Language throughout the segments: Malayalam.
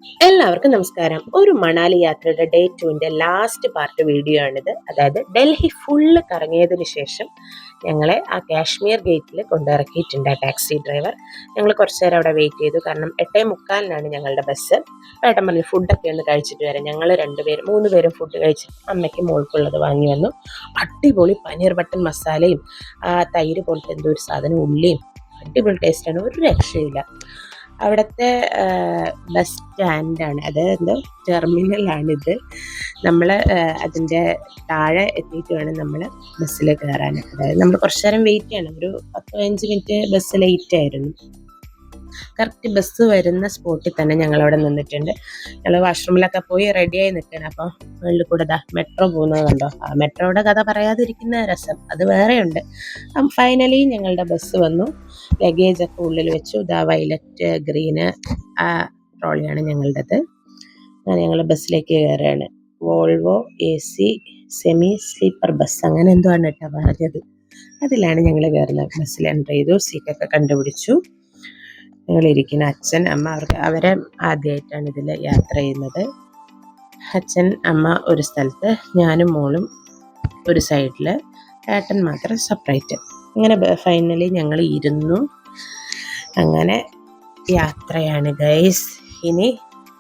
എല്ലാവർക്കും നമസ്കാരം. ഒരു മണാലി യാത്രയുടെ ഡേ 2ന്റെ ലാസ്റ്റ് പാർട്ട് വീഡിയോ ആണിത്. അതായത് ഡൽഹി ഫുള്ള് കറങ്ങിയതിന് ശേഷം ഞങ്ങളെ ആ കാശ്മീർ ഗേറ്റിൽ കൊണ്ടിറക്കിയിട്ടുണ്ട് ആ ടാക്സി ഡ്രൈവർ. ഞങ്ങൾ കുറച്ച് നേരം അവിടെ വെയിറ്റ് ചെയ്തു. കാരണം 8:45 ഞങ്ങളുടെ ബസ്. ഏട്ടൻ പറഞ്ഞു ഫുഡൊക്കെ ഒന്ന് കഴിച്ചിട്ട് വരാം. ഞങ്ങൾ 3 പേരും ഫുഡ് കഴിച്ചിട്ട് അമ്മയ്ക്ക് മോൾക്കുള്ളത് വാങ്ങി വന്നു. അടിപൊളി പനീർ ബട്ടർ മസാലയും തൈര് പോലത്തെ എന്തോ ഒരു സാധനം, ഉള്ളിയും അടിപൊളി ടേസ്റ്റാണ്, ഒരു രക്ഷയില്ല. അവിടുത്തെ ബസ് സ്റ്റാൻഡാണ്, അതായത് ടെർമിനലാണിത്. നമ്മൾ അതിൻ്റെ താഴെ എത്തിയിട്ട് വേണം നമ്മൾ ബസ്സിൽ കയറാൻ. അതായത് നമ്മൾ കുറച്ച് നേരം വെയിറ്റ് ചെയ്യണം. ഒരു 10-15 മിനിറ്റ് ബസ് ലേറ്റ് ആയിരുന്നു. കറക്റ്റ് ബസ് വരുന്ന സ്പോട്ടിൽ തന്നെ ഞങ്ങളവിടെ നിന്നിട്ടുണ്ട്. ഞങ്ങൾ വാഷ്റൂമിലൊക്കെ പോയി റെഡിയായി നിൽക്കണം. അപ്പോൾ മുകളിൽ കൂടെ മെട്രോ പോകുന്നത് കണ്ടോ. ആ മെട്രോയുടെ കഥ പറയാതിരിക്കുന്ന രസം അത് വേറെയുണ്ട്. ഫൈനലി ഞങ്ങളുടെ ബസ് വന്നു. ലഗേജൊക്കെ ഉള്ളിൽ വെച്ചു. വയലറ്റ് ഗ്രീന് ആ ട്രോളിയാണ് ഞങ്ങളുടേത്. ഞങ്ങൾ ബസ്സിലേക്ക് കയറുകയാണ്. Volvo AC semi sleeper bus, അങ്ങനെ എന്തോ ആണ് കേട്ടോ പറഞ്ഞത്. അതിലാണ് ഞങ്ങൾ കയറുന്നത്. ബസ്സിൽ എൻ്റർ ചെയ്തു. സീറ്റൊക്കെ കണ്ടുപിടിച്ചു. ഞങ്ങളിരിക്കുന്ന അച്ഛൻ അമ്മ അവരെ ആദ്യമായിട്ടാണ് ഇതിൽ യാത്ര ചെയ്യുന്നത്. അച്ഛൻ അമ്മ ഒരു സ്ഥലത്ത്, ഞാനും മോളും ഒരു സൈഡിൽ, ഏട്ടൻ മാത്രം സെപ്പറേറ്റ്. അങ്ങനെ ഫൈനലി ഞങ്ങൾ ഇരുന്നു. അങ്ങനെ യാത്രയാണ് ഗൈസ്. ഇനി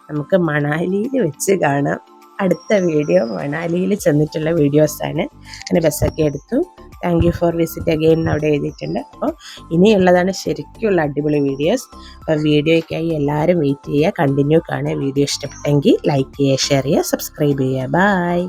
നമുക്ക് മണാലിയിൽ വെച്ച് കാണാം. അടുത്ത വീഡിയോ മണാലിയിൽ ചെന്നിട്ടുള്ള വീഡിയോസാണ്. അങ്ങനെ ബസ്സൊക്കെ എടുത്തു. Thank you for visit again അവിടെ എഴുതിയിട്ടുണ്ട്. അപ്പോൾ ഇനിയുള്ളതാണ് ശരിക്കുള്ള അടിപൊളി വീഡിയോസ്. അപ്പോൾ വീഡിയോയ്ക്കായി എല്ലാവരും വെയിറ്റ് ചെയ്യുക, കണ്ടിന്യൂ കാണുക. വീഡിയോ ഇഷ്ടപ്പെട്ടെങ്കിൽ ലൈക്ക് ചെയ്യുക, ഷെയർ ചെയ്യുക, സബ്സ്ക്രൈബ് ചെയ്യുക. ബൈ.